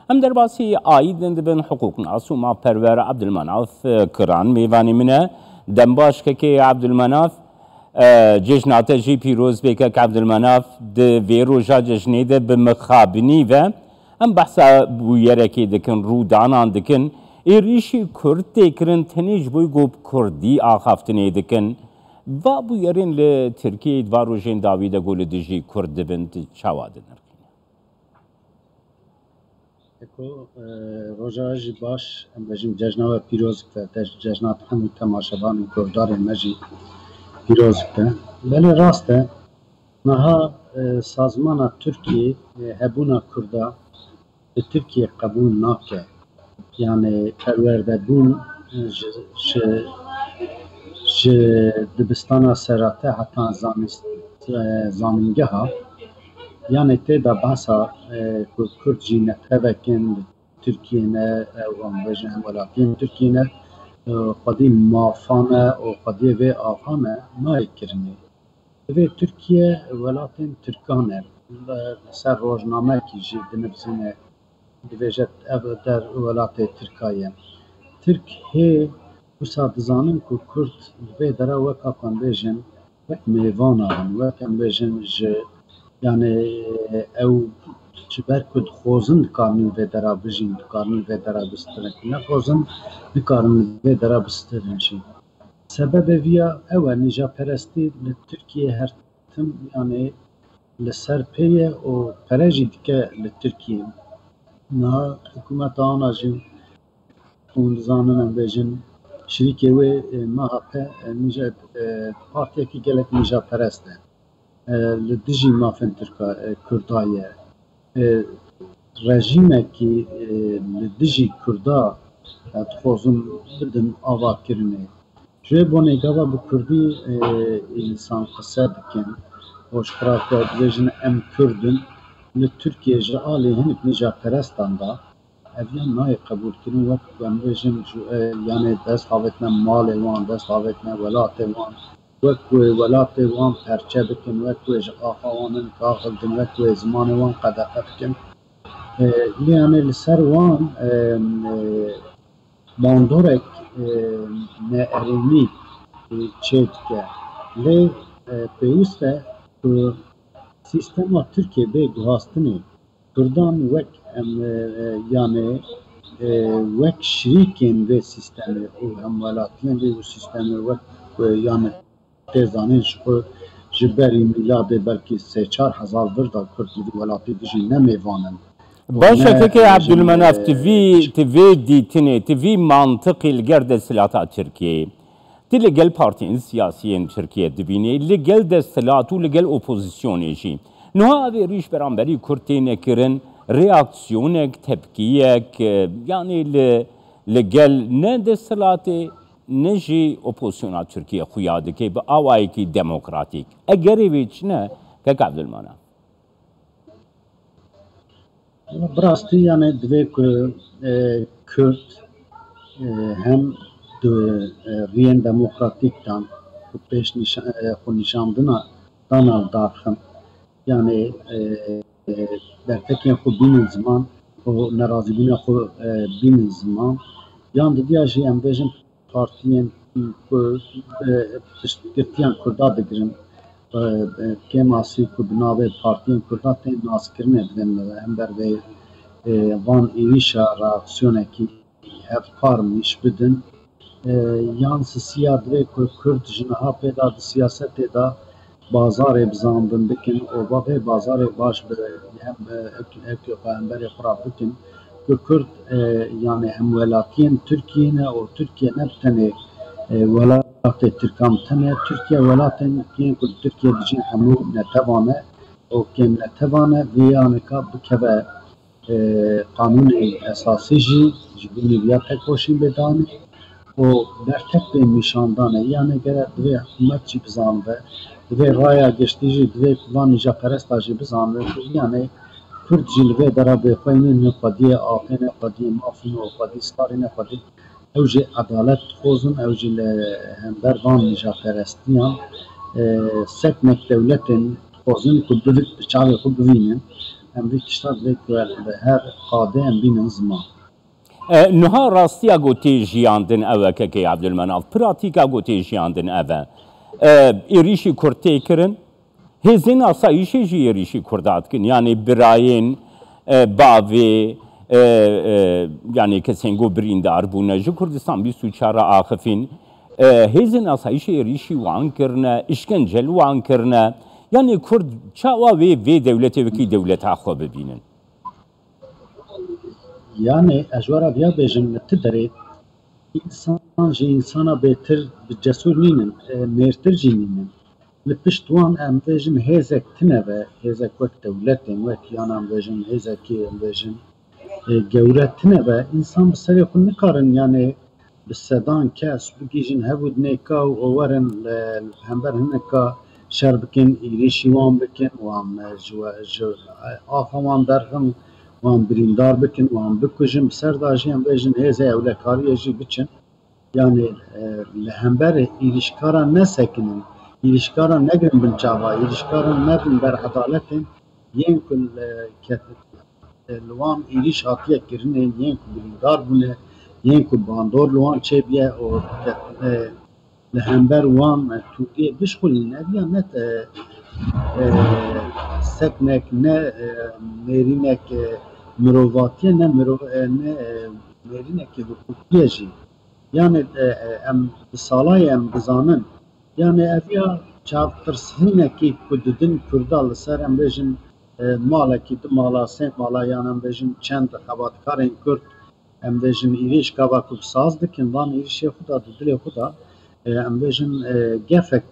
هم درباسی آیدن دبن حقوق ناس و ما پرور عبدالمناف کران میوانی منه دنباش که عبدالمناف جشنات جی پیروز بکه که عبدالمناف ده وی روژا جشنی ده بمخابنی و هم بحثا بویره که دکن رودانان دکن ایریشی کرد تکرن تنیج بوی گوب کردی آخافتنی دکن و بویرین لترکیه و روژین داویده گول دجی کرد دبن چاوادن روژاجی باش ام بجیم جشنوه پیروز که جشنات همون تماشابان و کردار مجی پیروز که ولی راسته نها سازمان ترکیه هبونا کرده ترکیه قبول ناکه yani perverde bûn ji dibistana serate heta zanîngeha yani tê de behsa ku Kurd jî netxevekin li Tirkiyê ne ew bêjin em welatiyên Tirkiyê ne xwedî mafane û xwedî vê ava me nayê kirinê. Divê Tirkiye welatên Tirkan e li ser rojnamekî jî dinivîsîne divêje ev der welatê Tirkiye. Tirk hê wisa dizanin ku Kurd li vê dere weka ku em bêjin wek mêvanan in, wek em bêjin ji yani ew ji ber ku dixwazin dikarin vê dera bijîn, dikarin vê dera bistirin, nexwazin dikarin vê dera bistirin jî. Sebebê vîya ew e nîjaperestî li Tirkiyê her tim yani li ser pê ye û pere jî dike li Tirkiyê. Niha hikûmeta ana jî hûn dizanin em bêjin şîrîkê wê MHP partiyekî gelek nîjaperest e. Li dijî mafên Kurda ye. Rejîmekî li dijî Kurda dixwazin bidin avakirinê. Ji vê bonê gava bi Kurdî însan qise dikin û ji xwe dibêjin em Kurdin li Tirkiye ji alî hinek nîjaperestan da eviyan nayê qebûlkirin wek em bêjin yani dest xavetine malê wan, dest xavetine welatê wan, wek ku welatê wan perçe bikin, wek ku ji axa wan nikah bidin, wek ku zimanê wan qedexe bikin. Yani li ser wan bandorek neerênî çê dike. Lê pêwîst e ku sîstema Tirkiye bê guhastinê Kurdan wek yani wek şirîkên vê sîstemê û hemwelatiyên vê sîstemê wek yani tê zanîn ji xwe ji berî mîladê belkî 3-4 hezar vir da Kurd li vî welatê dijî ne mêvanin. Başa ki Abdülmenaf TV dîtinê TV mantıqî li ger desthilata Tirkiyeyê tê li gel partiyên siyasiyên Tirkiye dibînê li gel desthilat û li gel opozisyonê jî niha ev êrîş beramberî Kurd tê nekirin reaksiyonek tepkiyek yani li gel ne desthilatê ne jî opozisyona Tirkiye xuya dike bi awayekî demokratîk egerê wê çi ne kek Abdülmenaf Birastî yani divê ku Kurd hem di rêyên demokratîkdan ku pêş xwe nîşandina dana daxin yani derfekên xwe bînin ziman û nerazîbûna xwe bînin ziman yan didiya jî em bêjin partiyên ku piştgirtiyan Kurda digirin kêmasî ku bi navê partiyên Kurda tên naskirinê dibên hem ber vê van êrîşa reaksiyonekî hevpar nîş bidin yan sisiya divê ku Kurd ji niha pêda di siyasetê da bazarê bizandin bikin û vê bazarê baş bi hem hemberê xwe re bikin ku Kurd yani hemwelatiyên Tirkiyê ne û Tirkiye ne bi tenê welatê Tirkan tene Tirkiye welatên ku li Tirkiye dijîn hemû netevan e û kêm netevan e vêyaneka bikeve qanûnê esasî jî ji bo nêviya têkoşîn bê danê û bertek bê nîşandanê yani gere divê hikûmet jî bizanibe divê raya geştî jî divê ku van nîjaperesta jî bizanibe yani Kurd jî li vê dera bêxweyînên xwediyê axêne xwediyê mafîn û xwedî starîne xwedî ew jî edalet dixwazin ew jî li hember van nîjaperestiyan sekmek dewletên dixwazin ku bi çavê xwe bivînin امری تشتاد لیک به هر قاده ام بین زمان نها راستیا گوتی جیاندن اوه که عبدالمناف پراتیکا گوتی جیاندن اوه ایریشی کرتی کرن هزین آسایشی جی ایریشی کردات کن یعنی براین باوی yani kesengo birindar buna ji Kurdistan 24 axifin hêzên asayişê êrişî wan kirine işkencel wan kirine yani Kurd çawa vê dewletê wekî dewleta xwe bibînin yani ejwara diya bêjin li ti derê insan ji insana bêtir bi cesûr nînin mêrtir jî nînin li pişt wan em bêjin hêzek tune ve hêzek wek dewletên wek yan em bêjin hêzekî em bêjin gewretine ve insan bi serê xwe nikarin yani bi sedan kes bigîjin hevû dinêka û werin hember hineka şer bikin êrişî wan bikin wan ji axa wan derxin wan birîndar bikin wan bikujin bi ser da jî em bêjin hêzê ewlekariyê jî biçin yani li hemberê êrişkaran nesekinin êrişkaran negirin bin çava êrişkaran nebin ber edaletên yên ku li wan êrîş hatiye kirinê yên ku birîndar bûne yên ku bandor li wan çêbiye û li hember wan tûkê bişxulîne diya ne seknek ne mêrînek mirovatiye ne mêrînekî hukûkiye jî yani em bi salayê em bizanin yani ev ya çavtirsinekî ku didin Kurda li ser em bêjin malekî di mala sê mala yan em bêjin çend xebatkarên Kurd em bêjin êrîş gava ku saz dikin van êrişê xwe da di dilê xwe da em bêjin gefek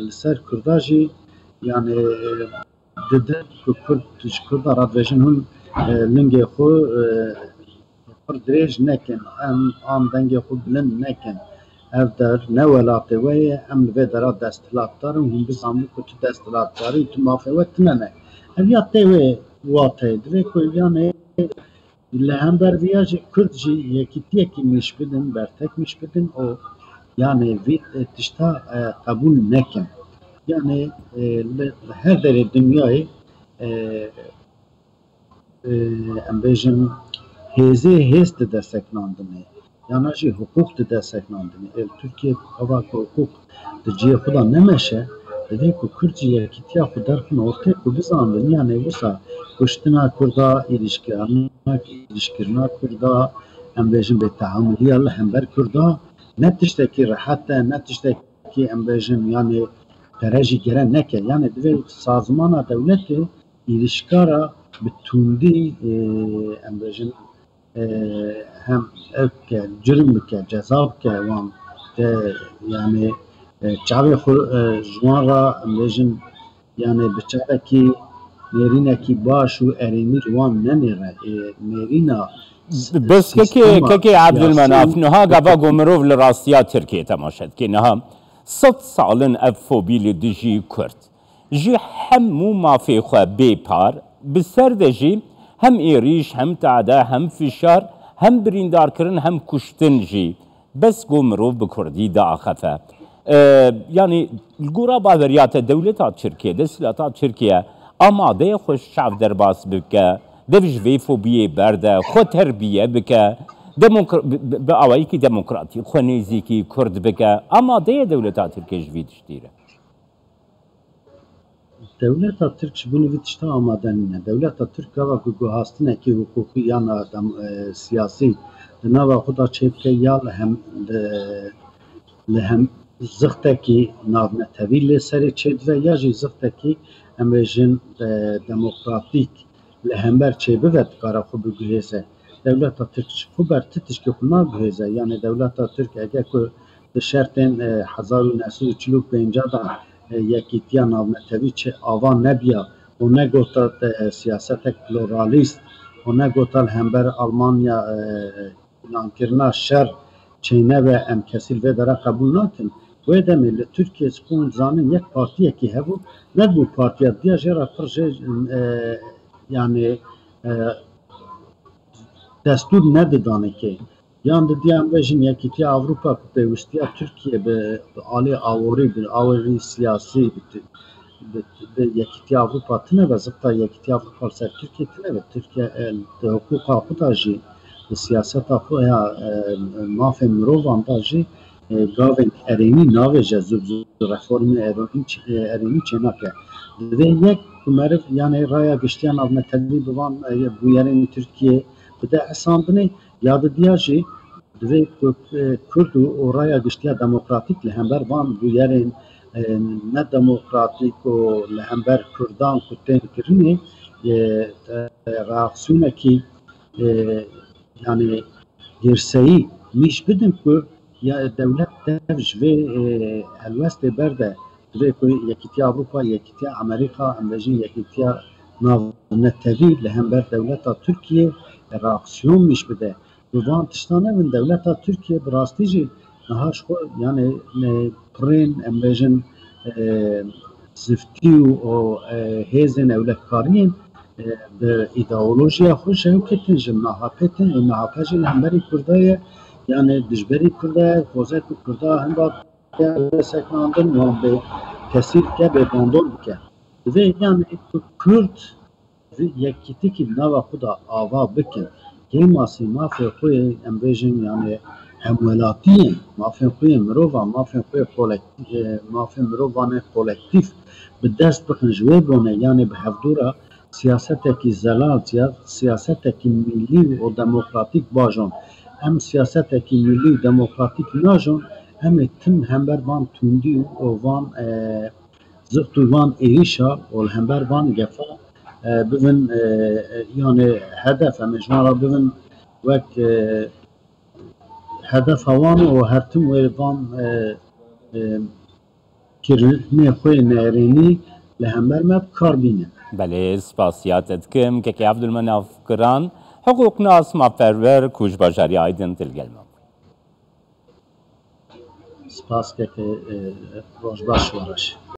li ser Kurda jî yani didin ku Kurd ji Kurda re dibêjin hûn lingê xwe pir dirêj nekin em an dengê xwe bilind nekin ev der ne welatê we ye em li vê dera desthilatdarin hûn bizanin ku tu desthilatdarî tu mafê we tune ne ev ya tê wê watê divê ku yani li hember vêya jî Kurd jî yekîtiyekî mêş bidin bertek mêş bidin û yani vî tişta qebûl nekin yani li her derê dinyayê em bêjin hêzê hêz di desteknandinê yana jî hukuk di desteknandinê ev Tirkiye ava ku hukuk di ciyê xwe da nemeşe divê ku Kurd jî yekîtiya xwe derxin ortê ku bizandin yani wisa kuştina Kurda êrişkirina Kurda em bêjin bêtehamûliya li hember Kurda ne tiştekî rehet e ne tiştekî em bêjin yani pere jî gere neke yani divê sazmana dewletê êrişkara bi tundî em bêjin hem ev bike cirm bike ceza bike wan yani çavê xwe ji wan ra em bêjin yani bi çavekî mêrînekî baş û erênî ji wan nenêre mêrîna بس که عبدالمناف نها گوا گمرو ل راستیا ترکیه تماشد که نها 100 سالن اف فوبیل دجی کرد جی همو مافی خو بیپار بسر دجی هم ایریش هم تعدا هم فشار هم بریندار کرن هم کشتن جی بس گمرو بکردی دا آخفه yani الگورا باوریات دولتا ترکیه دستلتا ترکیه آماده خوش شعب درباس بکه devj vê fobiyê berde xwe terbiye bike bi awayekî demokratî xwe nêzîkî Kurd bike amadeye dewleta Tirkiye ji vî tiştî re dewleta Tirk ji bo vî tişta amade nîne dewleta Tirk gava ku guhastinekî hukukî yan siyasî di nava xwe da çê bike ya li hem zixtekî navnetevî lê serê çê dive ya jî zixtekî em bêjin demokratîk li hember çêbive dikare xwe biguhêze dewleta Tirk ji xwe ber ti tişkî xwe nagihêze yani dewleta Tirk ege ku di şertên 1945 da yekîtiya navnetevî çê ava nebiya û negota siyasetek pluralîst û negota li hember Almanya îlankirina şer çêneve em kesî li vê dera qebûl nakin wê demê li Tirkiye xwe zanin yek partiyekî hebû nebû partiya diya jê re pir jê yani destûr nedidanekê yan didiya em bêjin yekîtiya Avrupa ku pêwistiya Tirkiye bi alê aworî bi aworî siyasî یەکیتی ئەوروپا تنەبە زبطا یەکیتی ئەوروپا سەر تورکیە تنەبە تورکیا حقوقا خۆدا jî li siyaseta xwe ya mafên mirovan da jî gavên erênî navêje reformên erênî çênake. Divê yek ku meriv yanê raya giştiya navmetewî bivan bûyerên Tirkiye bide esandinê ya didiya jî divê ku Kurd û raya giştiya demokratîk li hember van bûyerên nedemokratîk û li hember Kurdan ku tên kirinê reaksiyonekî yani girseyî miş bidin ku ya dewlet dev ji vê helwestê berde divê ku Yekîtiya Avrupa, Yekîtiya Amerîka em bêjin Yekîtiya navnetewî li hember dewleta Tirkiye reaksiyon miş bide. Bi van tiştan evin dewleta Tirkiye bi rastî jî niha ji xwe yani pirên em bêjin ziftî û hêzên ewletkariyên bi îdeolojiya xwe şewketin ji MHP'tin û MHP jî li hemberî Kurda ye yani dijberî Kurda ye xweze ku Kurda henda sekandin wan bê tesîr bike bê bandor bike. Divê yani ku Kurd yekîtikî li nava xwe da ava bikin gêmasî mafê xwe em bêjin yani hemwelatiyên mafên xwe yên mirovan mafên xwe mafên mirovanê kolektîv bi dest bixin ji wê bonê yani bi hevdûra siyasetekî zelal siyasetekî millî û demokratîk bajon em siyasetekî millî û demokratîk najon em ê tim hember van tundî û van zift û van êrişa û li hember van gefa bibin yani hedef em ê ji wan re bibin wek hedefa wan û her tim wê van kirinê xwe nêrînî li hember me bikar bînin. بله سپاسیات دکم که عبدالمناف کران حقوق ناس مافرور کوچ بجاری آیدن تلگلم. سپاس که روز باش ورش.